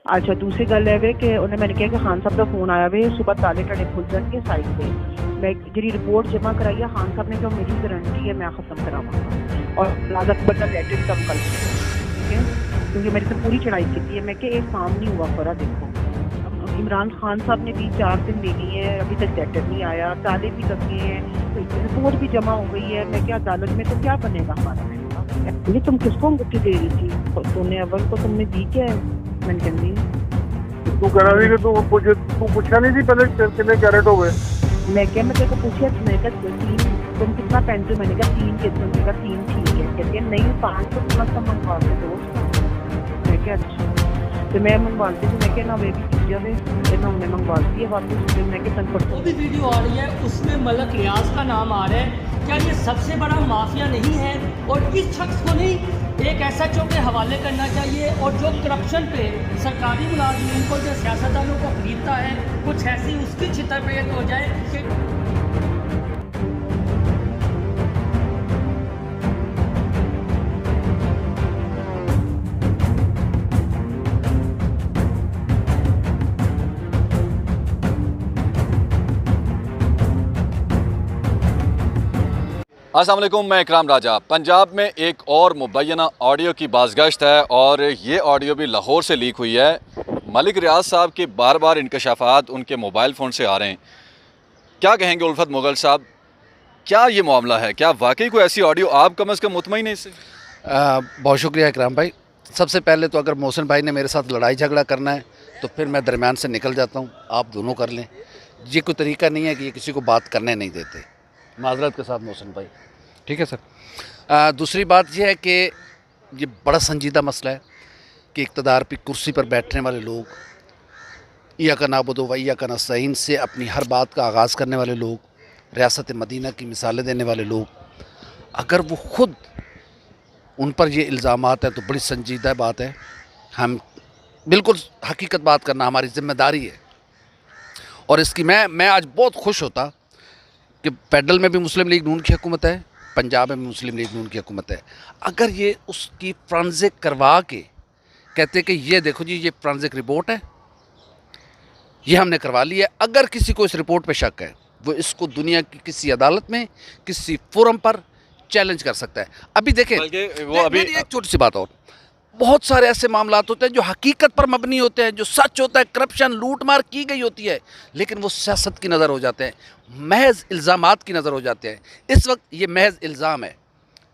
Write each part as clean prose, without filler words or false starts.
अच्छा दूसरी गल है वे कि उन्हें मैंने कहा कि खान साहब का फोन आया वे सुबह ताले टड़े खुल जाएंगे साइड पे मैं जी रिपोर्ट जमा कराई है खान साहब ने जो मेरी गारंटी है मैं खत्म करावांगा और लाज अकबर का लेटर भी कम कर ठीक है क्योंकि मेरे से पूरी चढ़ाई की है मैं कि एक काम नहीं हुआ फरा देखो इमरान खान साहब ने भी 4 दिन ले लिए हैं अभी तक लेटर नहीं आया ताले भी लगे हैं रिपोर्ट भी जमा हो गई है मैं क्या अदालत में तो क्या बनेगा हमारा ये तुम किसको अंगूठी दे रही थी सोने अव्वल को तुमने दी क्या है मैंने कहती तू कह रहा थी कि तू पूछा नहीं थी पहले कितने कैरेट हो गए मैं क्या मैं तेरे को पूछा मैं कहा 3 तुम कितना पहनते हो मैंने कहा 3 के तुमने कहा 3 ठीक है कहती है नहीं 5 तो थोड़ा सा मंगवा के दोस्त मैं क्या अच्छा तो मैं मंगवाती थी मैं क्या ना वे भी चीज़ें वे ना उन्हें मंगवाती है वापस मैं क्या तन वो भी वीडियो आ रही है उसमें मलक रियाज का नाम आ रहा है क्या ये सबसे बड़ा माफिया नहीं है और इस शख्स को नहीं एक SHO के हवाले करना चाहिए और जो करप्शन पे सरकारी मुलाजमीन को जो सियासतदानों को खरीदता है कुछ ऐसी उसकी छितर हो जाए कि अस्सलाम वालेकुम, मैं इकराम राजा। पंजाब में एक और मुबैना ऑडियो की बाज़गश्त है और ये ऑडियो भी लाहौर से लीक हुई है। मलिक रियाज साहब के बार बार इंकशाफात उनके मोबाइल फ़ोन से आ रहे हैं। क्या कहेंगे उल्फत मुगल साहब, क्या ये मामला है? क्या वाकई कोई ऐसी ऑडियो आप कम अज़ कम मुतमईन है इससे? बहुत शुक्रिया इकराम भाई। सबसे पहले तो अगर मोहसिन भाई ने मेरे साथ लड़ाई झगड़ा करना है तो फिर मैं दरमियान से निकल जाता हूँ, आप दोनों कर लें। ये कोई तरीका नहीं है कि ये किसी को बात करने नहीं देते, माजरत के साथ मोहसिन भाई, ठीक है सर। दूसरी बात यह है कि ये बड़ा संजीदा मसला है कि इक़्तिदार की कुर्सी पर बैठने वाले लोग, इय्याका नअबुदु व इय्याका नस्तईन से अपनी हर बात का आगाज़ करने वाले लोग, रियासत मदीना की मिसालें देने वाले लोग, अगर वो ख़ुद उन पर ये इल्ज़ामात है तो बड़ी संजीदा बात है। हम बिल्कुल हकीकत बात करना हमारी ज़िम्मेदारी है और इसकी मैं आज बहुत खुश होता कि फेडरल में भी मुस्लिम लीग नून की हुकूमत है, पंजाब में भी मुस्लिम लीग नून की हुकूमत है। अगर ये उसकी फ्रांजिक करवा के कहते कि ये देखो जी ये फ्रांजिक रिपोर्ट है, ये हमने करवा ली है, अगर किसी को इस रिपोर्ट पे शक है वो इसको दुनिया की किसी अदालत में किसी फोरम पर चैलेंज कर सकता है। अभी देखें वो अभी एक छोटी सी बात और, बहुत सारे ऐसे मामलात होते हैं जो हकीकत पर मबनी होते हैं, जो सच होता है, करप्शन लूटमार की गई होती है, लेकिन वो सियासत की नज़र हो जाते हैं, महज इल्ज़ामात की नज़र हो जाते हैं। इस वक्त ये महज इल्ज़ाम है।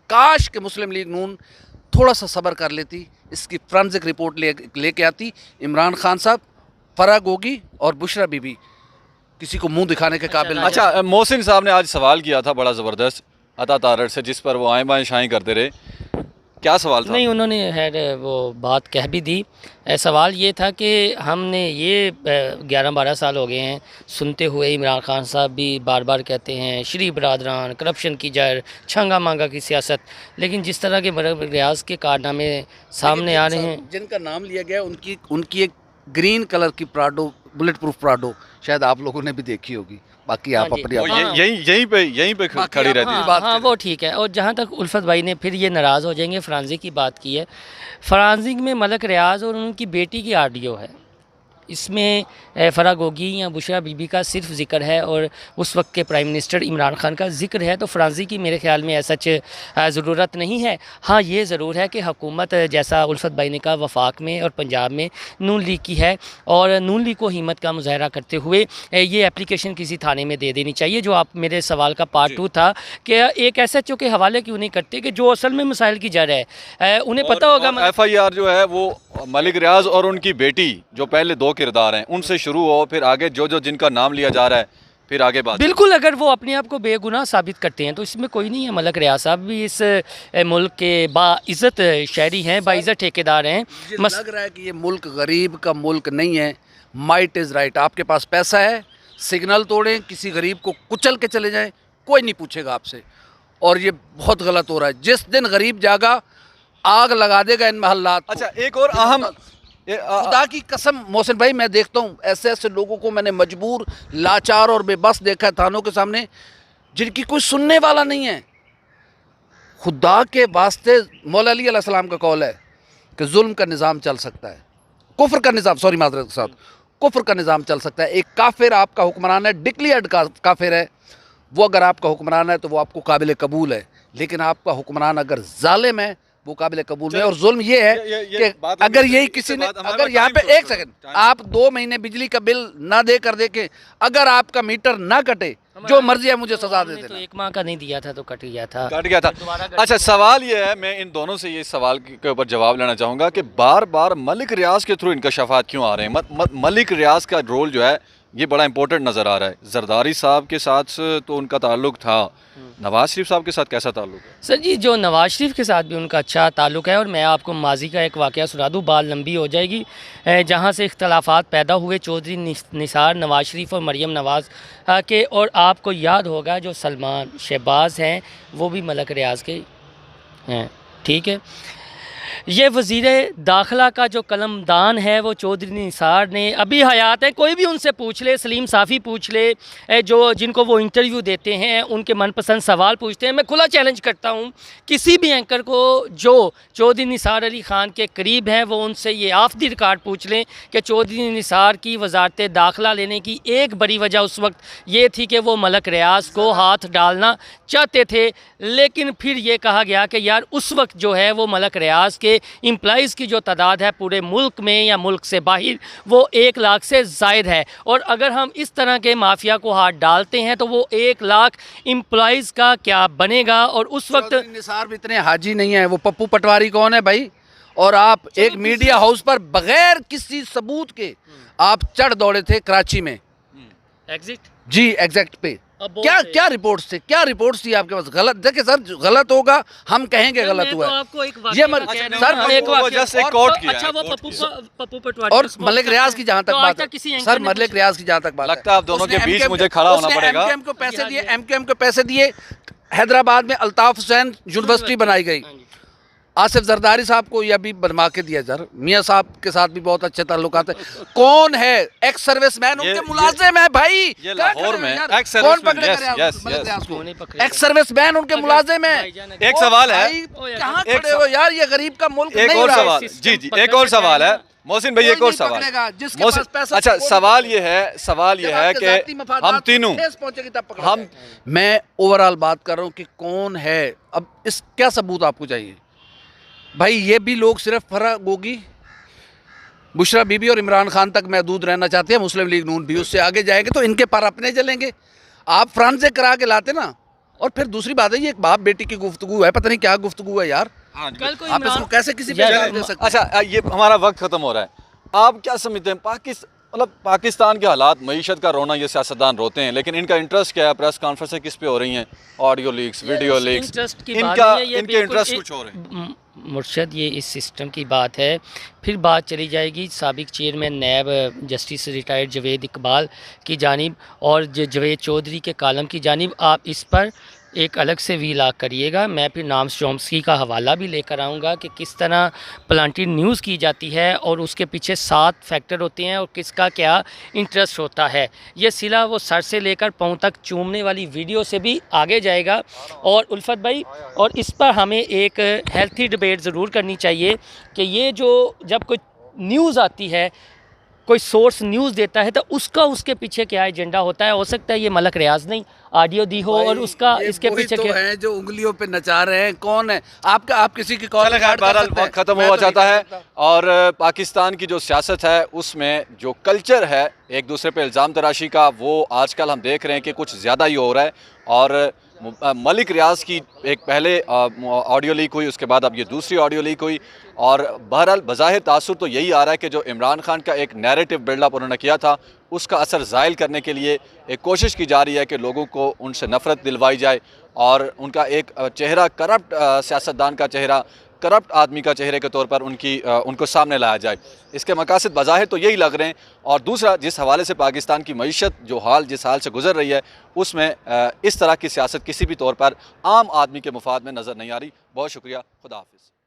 काश कि मुस्लिम लीग नून थोड़ा सा सब्र कर लेती, इसकी फ्रांजिक रिपोर्ट लेके आती। इमरान खान साहब, फराह गोगी और बुशरा बीबी किसी को मुंह दिखाने के काबिल नहीं। अच्छा, मोहसिन साहब ने आज सवाल किया था बड़ा ज़बरदस्त अता तारड़ से, जिस पर वो आए बाएँ शाएँ करते रहे। क्या सवाल था? नहीं, उन्होंने है वो बात कह भी दी। सवाल ये था कि हमने ये 11-12 साल हो गए हैं सुनते हुए, इमरान खान साहब भी बार बार कहते हैं शरीफ बरादरान, करप्शन की जड़, छंगा मांगा की सियासत, लेकिन जिस तरह के रियाज के कारनामे सामने आ रहे हैं, जिनका नाम लिया गया उनकी एक ग्रीन कलर की प्राडो, बुलेट प्रूफ प्राडो, शायद आप लोगों ने भी देखी होगी, बाकी आप अपनी यहीं पे खड़ी रहती है। हाँ वो ठीक है। और जहाँ तक उल्फत भाई ने फिर ये नाराज़ हो जाएंगे फ्रांसी की बात की है, फ्रांसी में मलक रियाज और उनकी बेटी की ऑडियो है, इसमें फराह गोगी या बुशरा बीबी का सिर्फ ज़िक्र है और उस वक्त के प्राइम मिनिस्टर इमरान खान का ज़िक्र है, तो फ्रांसी की मेरे ख़्याल में ऐसा ज़रूरत नहीं है। हाँ ये ज़रूर है कि हुकूमत जैसा उल्फत भाई ने कहा वफाक में और पंजाब में नून लीग की है और नून लीग को हिम्मत का मुजाहरा करते हुए ये एप्लीकेशन किसी थाने में दे देनी चाहिए। जो आप मेरे सवाल का पार्ट 2 था कि एक SHO के हवाले क्यों नहीं करते कि जो असल में मसाइल की जड़ है, उन्हें पता होगा। FIR जो है वो मलिक रियाज और उनकी बेटी जो पहले 2 किरदार हैं उनसे शुरू हो, फिर आगे जो जिनका नाम लिया जा रहा है फिर आगे बात। बिल्कुल, अगर वो अपने आप को बेगुनाह साबित करते हैं तो इसमें कोई नहीं है। मलक रियाज साहब भी इस मुल्क के बाइज़्ज़त शहरी हैं, बाइज़्ज़त ठेकेदार हैं। लग रहा है कि ये मुल्क गरीब का मुल्क नहीं है। Might is right. आपके पास पैसा है, सिग्नल तोड़ें, किसी गरीब को कुचल के चले जाएं, कोई नहीं पूछेगा आपसे। और ये बहुत गलत हो रहा है। जिस दिन गरीब जागा आग लगा देगा इन महल्लात। अच्छा, एक और अहम, खुदा की कसम मोहसिन भाई, मैं देखता हूँ ऐसे ऐसे लोगों को, मैंने मजबूर, लाचार और बेबस देखा है थानों के सामने, जिनकी कोई सुनने वाला नहीं है। खुदा के वास्ते मौला अली अलैहिस्सलाम का कौल है कि जुल्म का निज़ाम चल सकता है, कुफ्र का निज़ाम, सॉरी माजरत के साथ, कुफ्र का निज़ाम चल सकता है। एक काफिर आपका हुक्मरान है, डिक्लेयर्ड काफिर है, वो अगर आपका हुक्मरान है तो वो आपको काबिल कबूल है। लेकिन आपका हुक्मरान अगर जालिम है वो काबिल कबूल नहीं। और जुल्म ये है कि अगर यही किसी ने, अगर यहाँ पे एक सेकंड, आप 2 महीने बिजली का बिल ना दे कर देखे, अगर आपका मीटर ना कटे, जो मर्जी है मुझे सजा दे देना। तो 1 माह का नहीं दिया था तो कट गया था, अच्छा, सवाल ये है, मैं इन दोनों से ये सवाल के ऊपर जवाब लेना चाहूँगा कि बार बार मलिक रियाज के थ्रू इंकशाफात क्यों आ रहे हैं? मलिक रियाज का रोल जो है ये बड़ा इंपॉर्टेंट नज़र आ रहा है। जरदारी साहब के साथ तो उनका ताल्लुक था, नवाज शरीफ साहब के साथ कैसा ताल्लुक है? सर जी, जो नवाज शरीफ के साथ भी उनका अच्छा ताल्लुक है, और मैं आपको माजी का एक वाक़या सुना दूँ, बात लंबी हो जाएगी, जहाँ से इख्तलाफात पैदा हुए चौधरी निसार, नवाज शरीफ और मरियम नवाज़ के। और आपको याद होगा जो सलमान शहबाज हैं वो भी मलिक रियाज के हैं, ठीक है। ये वज़ीर दाखिला का जो कलमदान है वो चौधरी निसार ने अभी हयात है, कोई भी उनसे पूछ ले, सलीम साफ़ी पूछ ले, जो जिनको वो इंटरव्यू देते हैं, उनके मनपसंद सवाल पूछते हैं। मैं खुला चैलेंज करता हूँ किसी भी एंकर को जो चौधरी निसार अली ख़ान के करीब हैं वो उनसे ये ऑफ द रिकॉर्ड पूछ लें कि चौधरी निसार की वजारत दाखिला लेने की एक बड़ी वजह उस वक्त ये थी कि वो मलिक रियाज को हाथ डालना चाहते थे, लेकिन फिर ये कहा गया कि यार उस वक्त जो है वो मलिक रियाज के एम्प्लॉइज़ की जो तादाद है पूरे मुल्क में या मुल्क से बाहर वो 1 लाख से ज़ायद है। और अगर हम इस तरह के माफिया को हाथ डालते हैं तो वो 1 लाख एम्प्लॉइज़ का क्या बनेगा? और उस वक्त निसार भी इतने हाजी नहीं है। वो पप्पू पटवारी कौन है भाई? और आप एक मीडिया हाउस पर बगैर किसी सबूत के आप चढ़ दौड़े थे कराची में, एग्जिट जी एग्जैक्ट पे। क्या रिपोर्ट्स थे, क्या रिपोर्ट्स थी आपके पास? गलत देखिए सर, गलत होगा हम कहेंगे गलत हुआ है ये पप्पू पटवारी और मलिक रियाज की जहाँ तक बात है सर, मलिक रियाज की जहाँ तक बात लगता है आप दोनों के बीच मुझे खड़ा होना पड़ेगा। एमक्यूएम को पैसे दिए, हैदराबाद में अल्ताफ हुसैन यूनिवर्सिटी बनाई गई। आसिफ जरदारी साहब को यह भी बनवा के दिया सर, मियाँ साहब के साथ भी बहुत अच्छे ताल्लुकात है। कौन है? एक्स सर्विसमैन, उनके मुलाजिम है भाई। ये लाहौर में एक्स कौन सर्विसमैन, एक्स सर्विसमैन उनके मुलाजिम है। एक सवाल है, कहाँ खड़े हो यार, ये गरीब का मुल्क एक और सवाल, जी जी एक और सवाल है मोहसिन भाई, एक और सवाल। अच्छा, सवाल ये है कि हम तीनों मैं ओवरऑल बात कर रहा हूँ कि कौन है। अब इस क्या सबूत आपको चाहिए भाई? ये भी लोग सिर्फ फराह गोगी, बुशरा बीबी और इमरान खान तक महदूद रहना चाहते हैं। मुस्लिम लीग नून भी उससे आगे जाएंगे तो इनके पर अपने चलेंगे। आप फ्रांस से करा के लाते ना। और फिर दूसरी बात है, ये एक बाप बेटी की गुफ्तगू है, पता नहीं क्या गुफ्तगू है यार। कल को आप इसको कैसे किसी पे दे सकते? अच्छा, ये हमारा वक्त खत्म हो रहा है, आप क्या समझते हैं? पाकिस्तान के हालात, मईशत का रोना, ये सियासतदान रोते हैं, लेकिन इनका इंटरेस्ट क्या है? प्रेस कॉन्फ्रेंस किस पे हो रही हैं? ऑडियो लीक्स, वीडियो लीक्स, इनके इंटरेस्ट कुछ और है। मुर्शद, ये इस सिस्टम की बात है। फिर बात चली जाएगी साबिक chairman NAB justice retired Javed Iqbal की जानिब और जवेद चौधरी के कालम की जानिब। आप इस पर एक अलग से वीलाग करिएगा। मैं फिर नाम्स चॉम्स्की का हवाला भी लेकर आऊँगा कि किस तरह प्लांटेड न्यूज़ की जाती है और उसके पीछे 7 फैक्टर होते हैं और किसका क्या इंटरेस्ट होता है। ये सिला वो सर से लेकर पाँव तक चूमने वाली वीडियो से भी आगे जाएगा। और उल्फत भाई, और इस पर हमें एक हेल्थी डिबेट ज़रूर करनी चाहिए कि ये जो जब कोई न्यूज़ आती है, कोई सोर्स न्यूज़ देता है, तो उसके पीछे क्या एजेंडा होता है। हो सकता है ये मलिक रियाज नहीं ऑडियो दी हो और उसका इसके पीछे तो क्या है जो उंगलियों पे नचा रहे हैं। कौन है आपका? आप किसी की कॉल वक्त खत्म हुआ जाता है। और पाकिस्तान की जो सियासत है उसमें जो कल्चर है एक दूसरे पे इल्ज़ाम तराशी का, वो आजकल हम देख रहे हैं कि कुछ ज़्यादा ही हो रहा है। और मलिक रियाज की एक पहले ऑडियो लीक हुई, उसके बाद अब ये दूसरी ऑडियो लीक हुई। और बहरहाल बज़ाहिर तासुर तो यही आ रहा है कि जो इमरान खान का एक नैरेटिव बिल्डअप उन्होंने किया था उसका असर ज़ायल करने के लिए एक कोशिश की जा रही है कि लोगों को उनसे नफ़रत दिलवाई जाए और उनका एक चेहरा, करप्ट सियासतदान का चेहरा, करप्ट आदमी का चेहरे के तौर पर उनको सामने लाया जाए। इसके मकासद बज़ाहिर तो यही लग रहे हैं। और दूसरा, जिस हवाले से पाकिस्तान की मईशत जिस हाल से गुजर रही है उसमें इस तरह की सियासत किसी भी तौर पर आम आदमी के मुफाद में नज़र नहीं आ रही। बहुत शुक्रिया, खुदा हाफिज़।